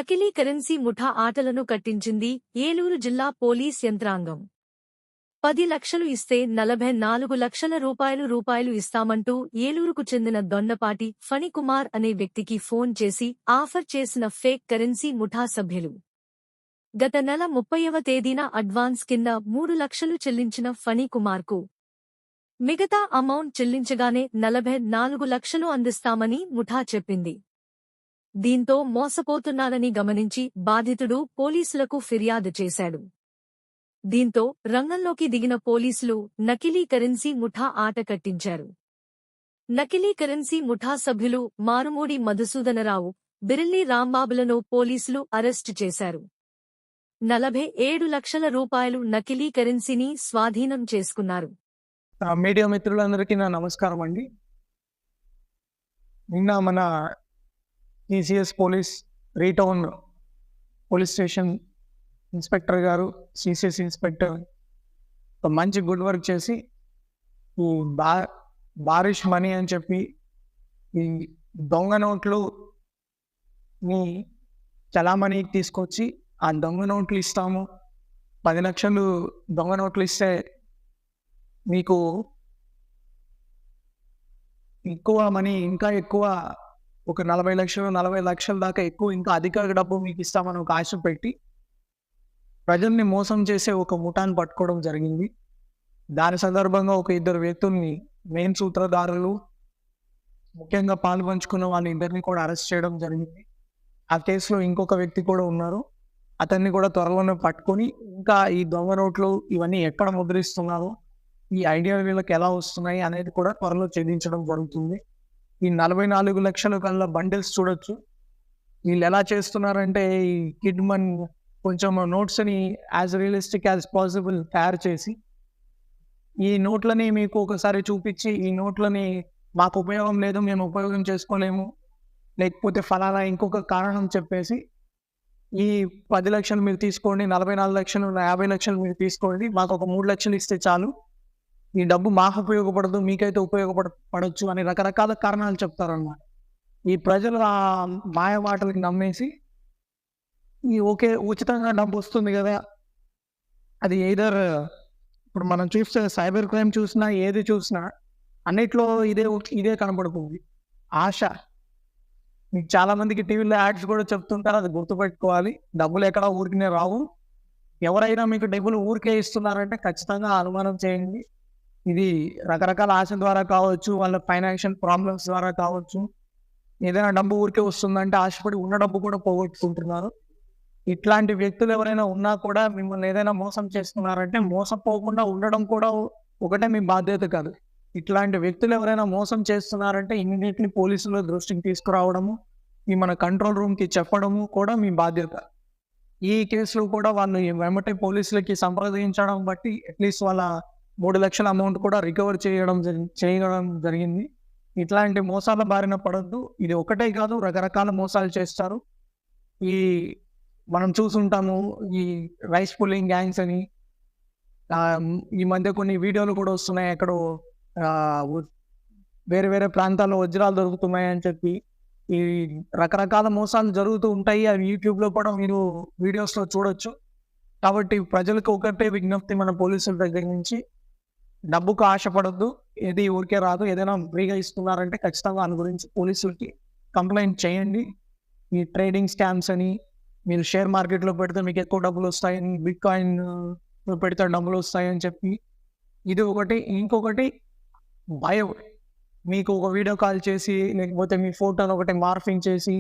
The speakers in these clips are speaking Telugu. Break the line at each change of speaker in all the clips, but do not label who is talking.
నకిలీ కరెన్సీ ముఠా ఆటలను కట్టించింది ఏలూరు జిల్లా పోలీస్ యంత్రాంగం. 10 లక్షలు ఇస్తే 44 లక్షల రూపాయలు ఇస్తామంటూ ఏలూరుకు చెందిన దొండపాటి ఫణికుమార్ అనే వ్యక్తికి ఫోన్ చేసి ఆఫర్ చేసిన ఫేక్ కరెన్సీ ముఠా సభ్యులు. గత నెల 30వ తేదీన అడ్వాన్స్ కింద 3 లక్షలు చెల్లించిన ఫణికుమార్కు మిగతా అమౌంట్ చెల్లించగానే 44 లక్షలు అందిస్తామని ముఠా చెప్పింది. దీంతో మోసపోతున్నారని గమనించి బాధితుడు పోలీసులకు ఫిర్యాదు చేశాడు. దీంతో రంగంలోకి దిగిన పోలీసులు నకిలీ కరెన్సీ ముఠా ఆట కట్టించారు. నకిలీ కరెన్సీ ముఠా సభ్యులు మారుమూడి మధుసూదనరావు, బిరిల్లి రాంబాబులను పోలీసులు అరెస్టు చేశారు. 47 లక్షల రూపాయలు నకిలీ కరెన్సీని స్వాధీనం చేసుకున్నారు.
మీడియా మిత్రులందరికీ నా నమస్కారం అండి. నిన్న మన టీసీఎస్ పోలీస్ రీటౌన్ పోలీస్ స్టేషన్ ఇన్స్పెక్టర్ గారు, సిసిఎస్ ఇన్స్పెక్టర్ మంచి గుడ్ వర్క్ చేసి ఈ బారిష్ మనీ అని చెప్పి ఈ దొంగ నోట్లు మీ చలామణికి తీసుకొచ్చి ఆ దొంగ నోట్లు ఇస్తాము, 10 లక్షలు దొంగ నోట్లు ఇస్తే మీకు ఎక్కువ మనీ, ఇంకా ఎక్కువ ఒక 40 లక్షల దాకా ఎక్కువ, ఇంకా అధిక డబ్బు మీకు ఇస్తామని ఒక ఆశ పెట్టి ప్రజల్ని మోసం చేసే ఒక ముఠాన్ని పట్టుకోవడం జరిగింది. దాని సందర్భంగా ఒక 2 వ్యక్తుల్ని, మెయిన్ సూత్రధారులు, ముఖ్యంగా పాల్పంచుకున్న వాళ్ళ ఇద్దరిని కూడా అరెస్ట్ చేయడం జరిగింది. ఆ కేసులో ఇంకొక వ్యక్తి కూడా ఉన్నారు. అతన్ని కూడా త్వరలోనే పట్టుకొని ఇంకా ఈ దొంగ నోట్లు ఇవన్నీ ఎక్కడ ముద్రిస్తున్నారు, ఈ ఐడియా వీళ్ళకి ఎలా వస్తున్నాయి అనేది కూడా త్వరలో ఛేదించడం జరుగుతుంది. ఈ 44 లక్షల కల్లా బండిల్స్ చూడొచ్చు. వీళ్ళు ఎలా చేస్తున్నారంటే ఈ కిడ్ మన్ కొంచెం నోట్స్ని యాజ్ రియలిస్టిక్ యాజ్ పాసిబుల్ తయారు చేసి ఈ నోట్లని మీకు ఒకసారి చూపించి, ఈ నోట్లని మాకు ఉపయోగం లేదు, మేము ఉపయోగం చేసుకోలేము, లేకపోతే ఫలానా ఇంకొక కారణం చెప్పేసి ఈ 10 లక్షలు మీరు తీసుకోండి, 44 లక్షలు, 50 లక్షలు మీరు తీసుకోండి, మాకు ఒక 3 లక్షలు ఇస్తే చాలు, ఈ డబ్బు మాకు ఉపయోగపడదు, మీకైతే ఉపయోగపడచ్చు అని రకరకాల కారణాలు చెప్తారన్నమాట. ఈ ప్రజలు ఆ మాయ మాటలకి నమ్మేసి ఈ ఉచితంగా డబ్బు వస్తుంది కదా, అది ఎయిదర్ ఇప్పుడు మనం చూస్తే సైబర్ క్రైమ్ చూసినా ఏది చూసినా అన్నిట్లో ఇదే కనబడుతుంది, ఆశ. మీకు చాలామందికి టీవీలో యాడ్స్ కూడా చెప్తుంటారు, అది గుర్తుపెట్టుకోవాలి. డబ్బులు ఎక్కడ ఊరికినే రావు. ఎవరైనా మీకు డబ్బులు ఊరికే ఇస్తున్నారంటే ఖచ్చితంగా అనుమానం చేయండి. ఇది రకరకాల ఆశ ద్వారా కావచ్చు, వాళ్ళ ఫైనాన్షియల్ ప్రాబ్లమ్స్ ద్వారా కావచ్చు. ఏదైనా డబ్బు ఊరికే వస్తుందంటే ఆశపడి ఉన్న డబ్బు కూడా పోగొట్టుకుంటున్నారు. ఇట్లాంటి వ్యక్తులు ఎవరైనా ఉన్నా కూడా మిమ్మల్ని ఏదైనా మోసం చేస్తున్నారంటే మోసపోకుండా ఉండడం కూడా ఒకటే మీ బాధ్యత కాదు. ఇట్లాంటి వ్యక్తులు ఎవరైనా మోసం చేస్తున్నారంటే ఇమ్మీడియట్లీ పోలీసుల దృష్టికి తీసుకురావడము, ఈ మన కంట్రోల్ రూమ్కి చెప్పడము కూడా మీ బాధ్యత. ఈ కేసులో కూడా వాళ్ళు వెంబటే పోలీసులకి సంప్రదించడం బట్టి అట్లీస్ట్ వాళ్ళ 3 లక్షల అమౌంట్ కూడా రికవర్ చేయడం జరిగింది. ఇట్లాంటి మోసాల బారిన పడద్దు. ఇది ఒకటే కాదు, రకరకాల మోసాలు చేస్తారు. ఈ మనం చూసుంటాము ఈ రైస్ పుల్లింగ్ గ్యాంగ్స్ అని. ఈ మధ్య కొన్ని వీడియోలు కూడా వస్తున్నాయి, ఎక్కడో వేరే వేరే ప్రాంతాల్లో వజ్రాలు దొరుకుతున్నాయి అని చెప్పి. ఈ రకరకాల మోసాలు జరుగుతూ ఉంటాయి. అవి యూట్యూబ్లో కూడా మీరు వీడియోస్లో చూడొచ్చు. కాబట్టి ప్రజలకు ఒకటే విజ్ఞప్తి మన పోలీసుల దగ్గర నుంచి, డబ్బుకు ఆశపడద్దు, ఏది ఊరికే రాదు. ఏదైనా ఫ్రీగా ఇస్తున్నారంటే ఖచ్చితంగా దాని గురించి పోలీసులకి కంప్లైంట్ చేయండి. ఈ ట్రేడింగ్ స్కామ్స్ అని, మీరు షేర్ మార్కెట్లో పెడితే మీకు ఎక్కువ డబ్బులు వస్తాయని, బిట్ కాయిన్ పెడితే డబ్బులు వస్తాయని చెప్పి ఇది ఒకటి. ఇంకొకటి భయం, మీకు ఒక వీడియో కాల్ చేసి, లేకపోతే మీ ఫోటోను ఒకటి మార్ఫింగ్ చేసి,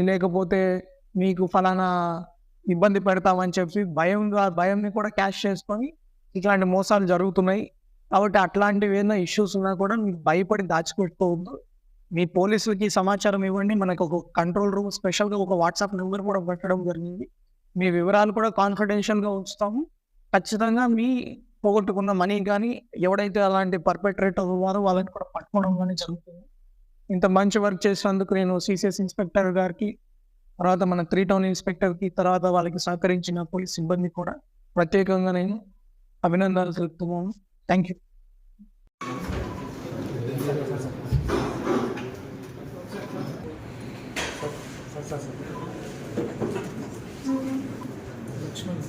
లేకపోతే మీకు ఫలానా ఇబ్బంది పెడతామని చెప్పి భయంని కూడా క్యాష్ చేసుకొని ఇట్లాంటి మోసాలు జరుగుతున్నాయి. కాబట్టి అట్లాంటివి ఏదైనా ఇష్యూస్ ఉన్నా కూడా మీరు భయపడి దాచిపెట్టుకోవద్దు. మీ పోలీసులకి సమాచారం ఇవ్వండి. మనకు ఒక కంట్రోల్ రూమ్ స్పెషల్గా ఒక వాట్సాప్ నెంబర్ కూడా పెట్టడం జరిగింది. మీ వివరాలు కూడా కాన్ఫిడెన్షియల్గా ఉంచుతాము. ఖచ్చితంగా మీ పోగొట్టుకున్న మనీ కానీ, ఎవడైతే అలాంటి పర్పెట్రేటర్ ఉన్నారో వాళ్ళని కూడా పట్టుకోవడం కానీ జరుగుతుంది. ఇంత మంచి వర్క్ చేసినందుకు నేను సిసిఎస్ ఇన్స్పెక్టర్ గారికి, తర్వాత మన 3 టౌన్ ఇన్స్పెక్టర్కి, తర్వాత వాళ్ళకి సహకరించిన పోలీస్ సిబ్బంది కూడా ప్రత్యేకంగా నేను అభినందనలు తెలుపుతున్నాను. Thank you. లక్ష్మణ్